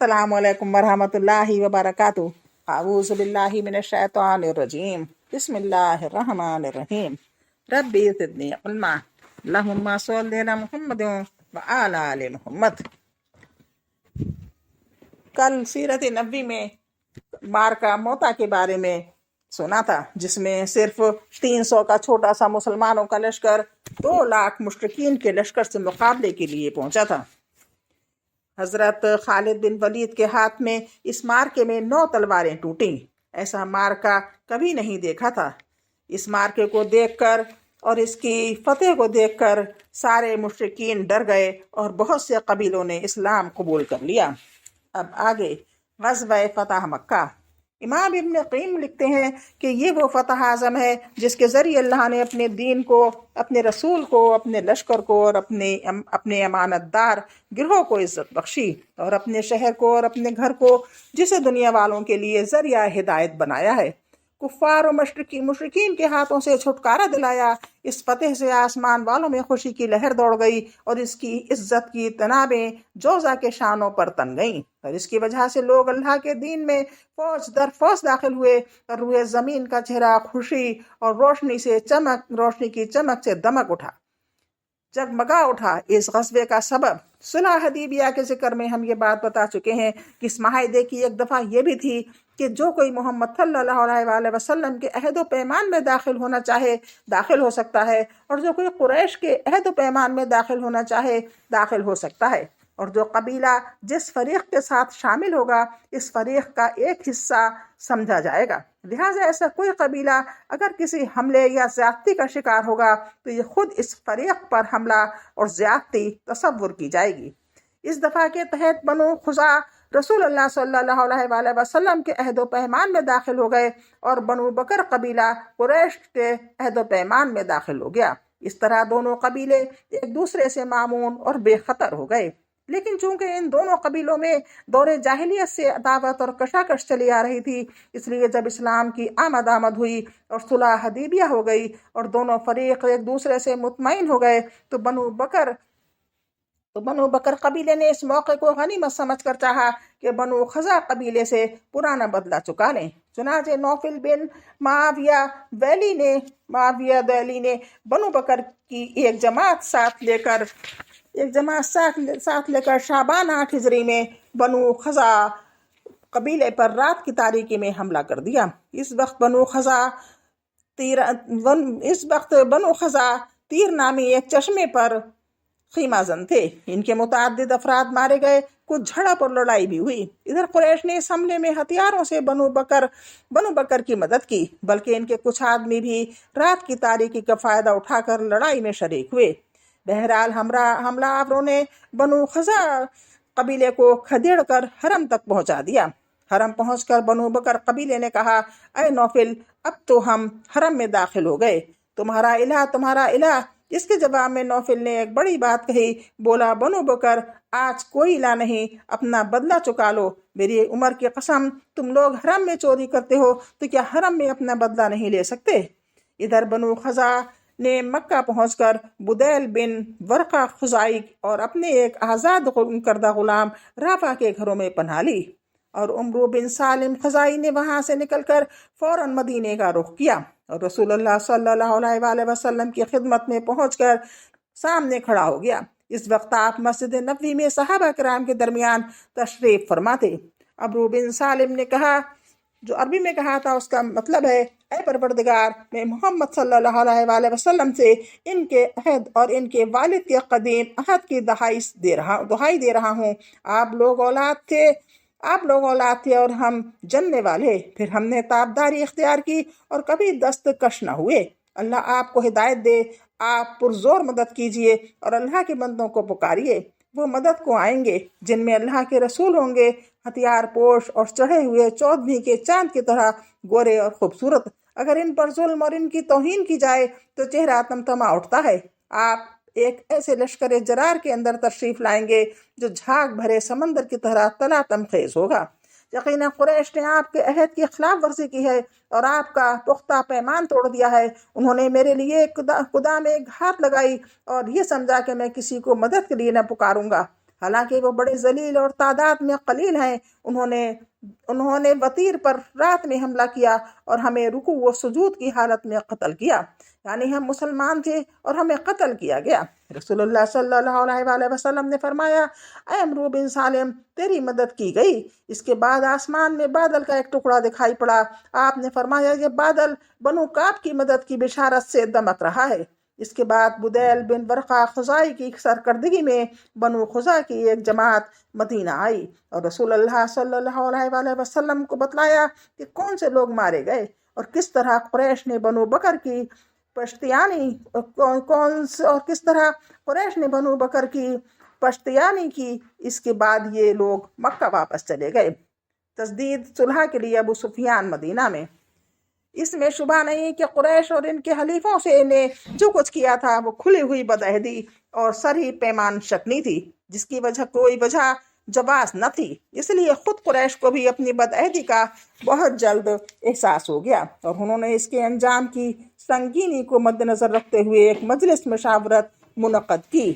अस्सलामु अलैकुम वरहमतुल्लाहि वबरकातुहू। अऊज़ु बिल्लाहि मिनश शैतानिर रजीम। बिस्मिल्लाहिर रहमानिर रहीम। रब्बी ज़िदनी इल्मा। अल्लाहुम्मा सल्लि अला मुहम्मद व अला आलि मुहम्मद। कल सीरत नबी में मार्का मोता के बारे में सुना था, जिसमें सिर्फ 300 का छोटा सा मुसलमानों का लश्कर 2 लाख मुश्रिकीन के लश्कर से मुकाबले के लिए पहुंचा था। हजरत खालिद बिन वलीद के हाथ में इस मार्के में 9 तलवारें टूटी। ऐसा मार्का कभी नहीं देखा था। इस मार्के को देखकर और इसकी फतेह को देखकर सारे मुश्रिकीन डर गए और बहुत से कबीलों ने इस्लाम कबूल कर लिया। अब आगे ग़ज़वा फ़तह मक्का। इमाम इब्न क़य्यिम लिखते हैं कि ये वो फ़तह आज़म है जिसके ज़रिए अल्लाह ने अपने दीन को, अपने रसूल को, अपने लश्कर को और अपने अमानतदार गिरोह को इज़्ज़त बख्शी और अपने शहर को और अपने घर को, जिसे दुनिया वालों के लिए ज़रिया हिदायत बनाया है, कुफ़ार और मुशरिकीन के हाथों से छुटकारा दिलाया। इस फतेह से आसमान वालों में खुशी की लहर दौड़ गई और इसकी इज्जत की तनाबें जोज़ा के शानों पर तन गईं और इसकी वजह से लोग अल्लाह के दीन में फौज दर फौज दाखिल हुए और रूए ज़मीन का चेहरा खुशी और रोशनी की चमक से दमक उठा, जगमगा उठा। इस ग़ज़वे का सबब सुलह हदीबिया के ज़िक्र में हम ये बात बता चुके हैं कि इस माहिदे की एक दफ़ा ये भी थी कि जो कोई मोहम्मद सल्लल्लाहु अलैहि वसल्लम के अहद व पैमान में दाखिल होना चाहे दाखिल हो सकता है, और जो कोई कुरैश के अहद व पैमान में दाखिल होना चाहे दाखिल हो सकता है, और जो कबीला जिस फरीक के साथ शामिल होगा इस फरीक का एक हिस्सा समझा जाएगा। लिहाजा ऐसा कोई कबीला अगर किसी हमले या ज़्यादती का शिकार होगा तो ये खुद इस फरीक पर हमला और ज़्यादती तसव्वुर की जाएगी। इस दफ़ा के तहत बनु खुज़ा रसूलुल्लाह सल्लल्लाहु अलैहि वसल्लम के अहद व पैमान में दाखिल हो गए और बनु बकर कबीला कुरैश के अहद व पैमान में दाखिल हो गया। इस तरह दोनों कबीले एक दूसरे से मामून और बेखतर हो गए। लेकिन चूंकि इन दोनों कबीलों में दौरे जाहिलियत से अदावत और कशाकश चली आ रही थी, इसलिए जब इस्लाम की आमद हुई और सुलह हदीबिया हो गई और दोनों फरीक एक दूसरे से मुतमईन हो गए तो बनु बकर कबीले ने इस मौके को गनीमत समझकर चाहा कि बनु खज़ा कबीले से पुराना बदला चुका लें। चुनाचे नौफिल बिन मुआविया दैली ने बनु बकर की एक जमात साथ लेकर शाबान 8 हिजरी में बनु खज़ा कबीले पर रात की तारीकी में हमला कर दिया। इस वक्त बनु खज़ा तीर नामी एक चश्मे पर खीमाजन थे। इनके मुताद्दिद अफराद मारे गए, कुछ झड़प और लड़ाई भी हुई। इधर कुरैश ने इस हमले में हथियारों से बनु बकर की मदद की, बल्कि इनके कुछ आदमी भी रात की तारीकी का फायदा उठाकर लड़ाई में शरीक हुए। बहरहाल हमलावरों ने बनु खज़ा कबीले को खदेड़ कर हरम तक पहुंचा दिया। हरम पहुंचकर बनु बकर कबीले ने कहा, अय नौफिल, अब तो हम हरम में दाखिल हो गए, तुम्हारा इलाह। इसके जवाब में नौफिल ने एक बड़ी बात कही। बोला, बनु बकर, आज कोई इलाह नहीं, अपना बदला चुका लो। मेरी उम्र की कसम, तुम लोग हरम में चोरी करते हो तो क्या हरम में अपना बदला नहीं ले सकते? इधर बनु खज़ा ने मक्का पहुंचकर बुदैल बिन वरका खुजाई और अपने एक आज़ाद करदा गुलाम राफा के घरों में पनाह ली और उम्रू बिन सालिम खज़ाई ने वहां से निकलकर फौरन मदीने का रुख किया और रसूलुल्लाह सल्लल्लाहु अलैहि वसल्लम की खिदमत में पहुंचकर सामने खड़ा हो गया। इस वक्त आप मस्जिद नबवी में सहाबा किराम के दरमियान तशरीफ फरमा थे। अमरू बिन सालिम ने कहा, जो अरबी में कहा था उसका मतलब है, ऐ परवरदिगार, मैं मोहम्मद सल्लल्लाहु अलैहि वसल्लम से इनके अहद और इनके वालिद के कदीम अहद की दुहाई दे रहा हूँ। आप लोग औलाद थे और हम जनने वाले। फिर हमने ताबदारी इख्तियार की और कभी दस्तकश न हुए। अल्लाह आपको हिदायत दे। आप पुरजोर मदद कीजिए और अल्लाह के बंदों को पुकारिए। वो मदद को आएंगे जिनमें अल्लाह के रसूल होंगे, हथियार पोश और चढ़े हुए चौदहवीं के चांद की तरह गोरे और खूबसूरत। अगर इन पर जुल्म और इनकी तौहीन की जाए तो चेहरा तमतमा उठता है। आप एक ऐसे लश्कर जरार के अंदर तशरीफ लाएंगे जो झाग भरे समंदर की तरह तलातम खेज होगा। यकीनन कुरैश ने आपके अहद की खिलाफ वर्जी की है और आपका पुख्ता पैमान तोड़ दिया है। उन्होंने मेरे लिए खुदा में घात लगाई और ये समझा कि मैं किसी को मदद के लिए न पुकारूंगा। حالانکہ وہ بڑے ذلیل اور تعداد میں قلیل ہیں۔ انہوں نے وطیر پر رات میں حملہ کیا اور ہمیں رکوع و سجود کی حالت میں قتل کیا، یعنی ہم مسلمان تھے اور ہمیں قتل کیا گیا۔ رسول اللہ صلی اللہ علیہ وآلہ وسلم نے فرمایا، اے عمرو بن سالم، تیری مدد کی گئی۔ اس کے بعد آسمان میں بادل کا ایک ٹکڑا دکھائی پڑا۔ آپ نے فرمایا، یہ بادل بنو کعب کی مدد کی بشارت سے دمک رہا ہے۔ اس کے بعد بدیل بن ورقہ خزاعی کی سرکردگی میں بنو خزاع کی ایک جماعت مدینہ آئی اور رسول اللہ صلی اللہ علیہ وآلہ وسلم کو بتلایا کہ کون سے لوگ مارے گئے اور کس طرح قریش نے بنو بکر کی پشتیانی کی۔ اس کے بعد یہ لوگ مکہ واپس چلے گئے۔ تجدید صلح کے لیے ابو سفیان مدینہ میں۔ اس میں شبہ نہیں کہ قریش اور ان کے حلیفوں سے نے جو کچھ کیا تھا وہ کھلی ہوئی بدعہدی اور صریح پیمان شکنی تھی، جس کی کوئی وجہ جواز نہ تھی۔ اس لیے خود قریش کو بھی اپنی بدعہدی کا بہت جلد احساس ہو گیا اور انہوں نے اس کے انجام کی سنگینی کو مد نظر رکھتے ہوئے ایک مجلس مشاورت منعقد کی،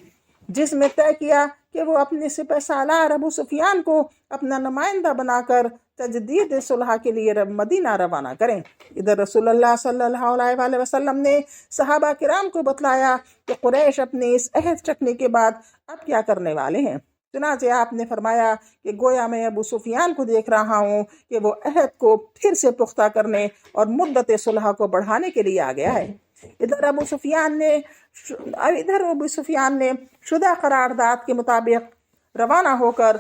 جس میں طے کیا کہ وہ اپنے سپہ سالار ابو سفیان کو اپنا نمائندہ بنا کر تجدید صلح کے لیے مدینہ روانہ کریں۔ ادھر رسول اللہ صلی اللہ علیہ وآلہ وسلم نے صحابہ کرام کو بتلایا کہ قریش اپنے اس عہد چکنے کے بعد اب کیا کرنے والے ہیں۔ چنانچہ آپ نے فرمایا کہ گویا میں ابو سفیان کو دیکھ رہا ہوں کہ وہ عہد کو پھر سے پختہ کرنے اور مدت صلح کو بڑھانے کے لیے آ گیا ہے۔ ادھر ابو سفیان نے شدہ قرارداد کے مطابق روانہ ہو کر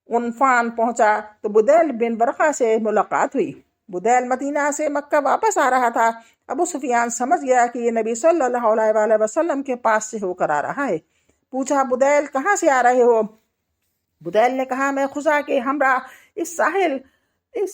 عنفان پہنچا تو بدیل بن ورقہ سے ملاقات ہوئی۔ بدیل مدینہ سے مکہ واپس آ رہا تھا۔ ابو سفیان سمجھ گیا کہ یہ نبی صلی اللہ علیہ وآلہ وسلم کے پاس سے ہو کر آ رہا ہے۔ پوچھا، بدیل کہاں سے آ رہے ہو؟ بدیل نے کہا، میں خزاع کے ہمراہ اس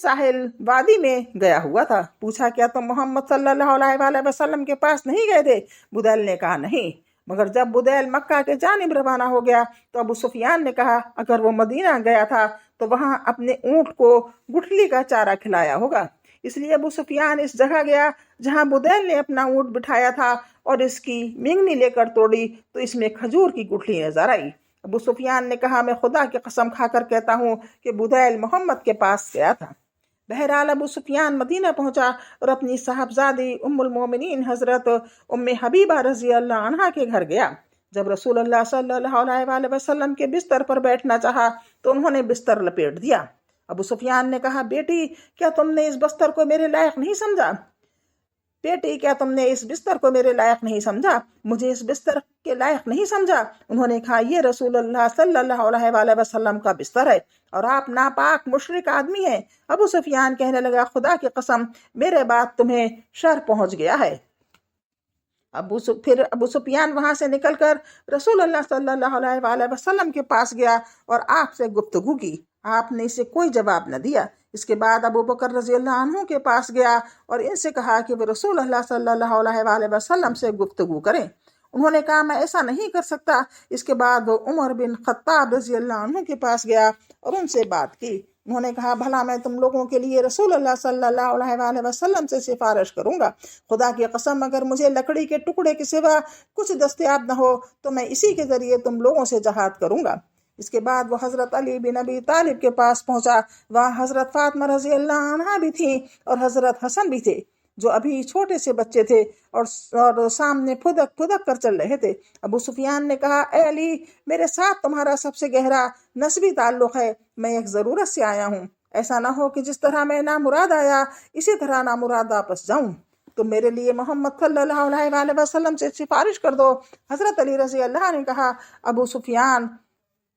ساحل وادی میں گیا ہوا تھا۔ پوچھا، کیا تم محمد صلی اللہ علیہ وآلہ وسلم کے پاس نہیں گئے تھے؟ بدیل نے کہا، نہیں۔ مگر جب بدیل مکہ کے جانب روانہ ہو گیا تو ابو سفیان نے کہا، اگر وہ مدینہ گیا تھا تو وہاں اپنے اونٹ کو گٹھلی کا چارہ کھلایا ہوگا۔ اس لیے ابو سفیان اس جگہ گیا جہاں بدیل نے اپنا اونٹ بٹھایا تھا اور اس کی مینگنی لے کر توڑی تو اس میں کھجور کی گٹھلی نظر آئی۔ ابو سفیان نے کہا، میں خدا کی قسم کھا کر کہتا ہوں کہ بدیل محمد کے پاس گیا تھا۔ بہرحال ابو سفیان مدینہ پہنچا اور اپنی صاحبزادی ام المومنین حضرت ام حبیبہ رضی اللہ عنہا کے گھر گیا۔ جب رسول اللہ صلی اللہ علیہ وآلہ وسلم کے بستر پر بیٹھنا چاہا تو انہوں نے بستر لپیٹ دیا۔ ابو سفیان نے کہا، بیٹی کیا تم نے اس بستر کو میرے لائق نہیں سمجھا؟ مجھے اس بستر کے لائق نہیں سمجھا؟ انہوں نے کہا، یہ رسول اللہ صلی اللہ علیہ وآلہ وسلم کا بستر ہے اور آپ ناپاک مشرک آدمی ہیں۔ ابو سفیان کہنے لگا، خدا کی قسم میرے بعد تمہیں شر پہنچ گیا ہے۔ پھر ابو سفیان وہاں سے نکل کر رسول اللہ صلی اللہ علیہ وآلہ وسلم کے پاس گیا اور آپ سے گفتگو کی۔ آپ نے اسے کوئی جواب نہ دیا۔ اس کے بعد ابو بکر رضی اللہ عنہ کے پاس گیا اور ان سے کہا کہ وہ رسول اللہ صلی اللہ علیہ وآلہ وسلم سے گفتگو کریں۔ انہوں نے کہا، میں ایسا نہیں کر سکتا۔ اس کے بعد وہ عمر بن خطاب رضی اللہ عنہ کے پاس گیا اور ان سے بات کی۔ انہوں نے کہا، بھلا میں تم لوگوں کے لیے رسول اللہ صلی اللہ علیہ وآلہ وسلم سے سفارش کروں گا۔ خدا کی قسم اگر مجھے لکڑی کے ٹکڑے کے سوا کچھ دستیاب نہ ہو تو میں اسی کے ذریعے تم لوگوں سے جہاد کروں گا۔ اس کے بعد وہ حضرت علی بن ابی طالب کے پاس پہنچا۔ وہاں حضرت فاطمہ رضی اللہ عنہا بھی تھیں اور حضرت حسن بھی تھے جو ابھی چھوٹے سے بچے تھے اور سامنے پھدک کر چل رہے تھے۔ ابو سفیان نے کہا، اے علی، میرے ساتھ تمہارا سب سے گہرا نسبی تعلق ہے۔ میں ایک ضرورت سے آیا ہوں۔ ایسا نہ ہو کہ جس طرح میں نامراد آیا اسی طرح نامراد واپس جاؤں۔ تم میرے لیے محمد صلی اللہ علیہ وآلہ وسلم سے سفارش کر دو۔ حضرت علی رضی اللہ نے کہا،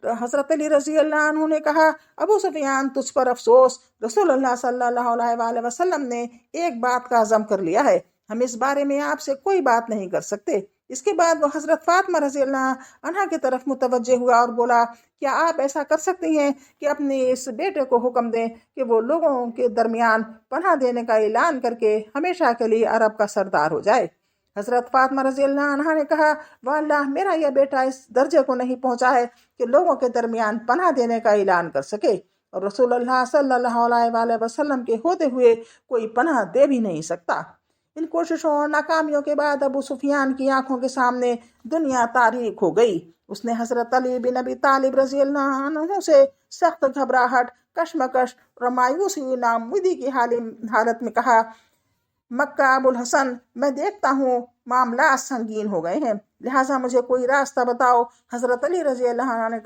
حضرت علی رضی اللہ عنہ نے کہا، ابو سفیان تجھ پر افسوس، رسول اللہ صلی اللہ علیہ وآلہ وسلم نے ایک بات کا عزم کر لیا ہے، ہم اس بارے میں آپ سے کوئی بات نہیں کر سکتے۔ اس کے بعد وہ حضرت فاطمہ رضی اللہ عنہا کی طرف متوجہ ہوا اور بولا، کیا آپ ایسا کر سکتی ہیں کہ اپنے اس بیٹے کو حکم دیں کہ وہ لوگوں کے درمیان پناہ دینے کا اعلان کر کے ہمیشہ کے لیے عرب کا سردار ہو جائے؟ حضرت فاطمہ رضی اللہ عنہا نے کہا، واللہ میرا یہ بیٹا اس درجے کو نہیں پہنچا ہے کہ لوگوں کے درمیان پناہ دینے کا اعلان کر سکے، اور رسول اللہ صلی اللہ علیہ وآلہ وسلم کے ہوتے ہوئے کوئی پناہ دے بھی نہیں سکتا۔ ان کوششوں اور ناکامیوں کے بعد ابو سفیان کی آنکھوں کے سامنے دنیا تاریک ہو گئی۔ उसने हजरत अली बिन अबी तालिब रजी अल्लाह अन्हु से सख्त घबराहट, कशमकश और मायूसी नाउमीदी की हालत में कहा, मक्का अबुल हसन, मैं देखता हूँ मामला संगीन हो गए हैं, लिहाजा मुझे कोई रास्ता बताओ। हजरत अली रजी अल्लाह ने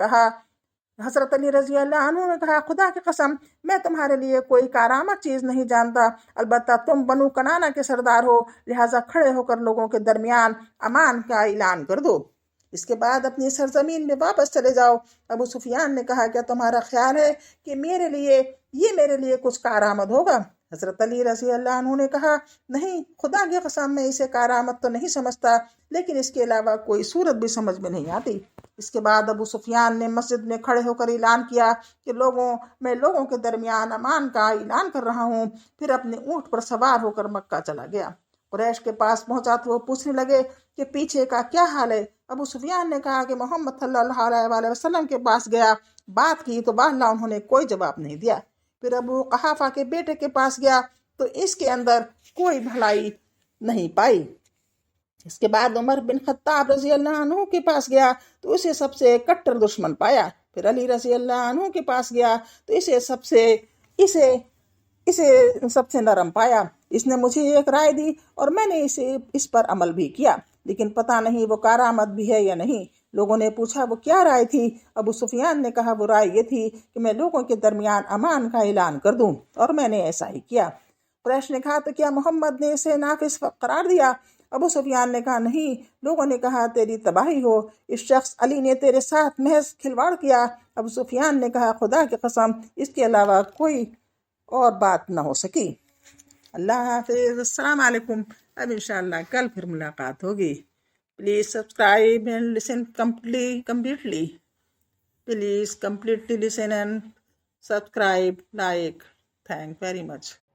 कहा, खुदा की कसम, मैं तुम्हारे लिए कोई कारामत चीज़ नहीं जानता, अलबत्ता तुम बनु कनाना के सरदार हो, लिहाजा खड़े होकर लोगों के दरमियान अमान का ऐलान कर दो। इसके बाद अपनी सरजमीन में वापस चले जाओ। अबू सुफियान ने कहा, क्या तुम्हारा ख्याल है कि मेरे लिए कुछ कारामद होगा? हजरत अली रज़ी अल्लाह अन्हु ने कहा, नहीं, खुदा की कसम, मैं इसे कारामत तो नहीं समझता, लेकिन इसके अलावा कोई सूरत भी समझ में नहीं आती। इसके बाद अबू सुफियान ने मस्जिद में खड़े होकर ऐलान किया कि मैं लोगों के दरमियान अमान का ऐलान कर रहा हूँ। फिर अपने ऊँट पर सवार होकर मक्का चला गया। कुरैश के पास पहुंचा तो वो पूछने लगे कि पीछे का क्या हाल है। अबू सुफियान ने कहा कि मोहम्मद सल्लल्लाहु अलैहि वसल्लम के पास गया, बात की तो बाहला उन्होंने कोई जवाब नहीं दिया। फिर अबू कहाफा के बेटे के पास गया तो इसके अंदर कोई भलाई नहीं पाई। इसके बाद उमर बिन खत्ताब रजी अल्लाह अन्हु के पास गया तो उसे सबसे कट्टर दुश्मन पाया। फिर अली रजी अल्लाह अन्हु के पास गया तो इसे सबसे नरम पाया। इसने मुझे एक राय दी और मैंने इस पर अमल भी किया, लेकिन पता नहीं वो कारामद भी है या नहीं। लोगों ने पूछा, वो क्या राय थी? अबू सुफियान ने कहा, वो राय ये थी कि मैं लोगों के दरमियान अमान का ऐलान कर दूं, और मैंने ऐसा ही किया। कुरैश ने कहा, तो क्या मोहम्मद ने इसे नाफिज करार दिया? अबू सुफियान ने कहा, नहीं। लोगों ने कहा, तेरी तबाही हो, इस शख्स अली ने तेरे साथ महज खिलवाड़ किया। अबू सुफियान ने कहा, खुदा की कसम, इसके अलावा कोई और बात न हो सकी। अल्लाह हाफिज़, अस्सलाम वालेकुम। अब इंशाअल्लाह कल फिर मुलाकात होगी। Please subscribe and listen completely. Please completely listen and subscribe, like. Thank very much.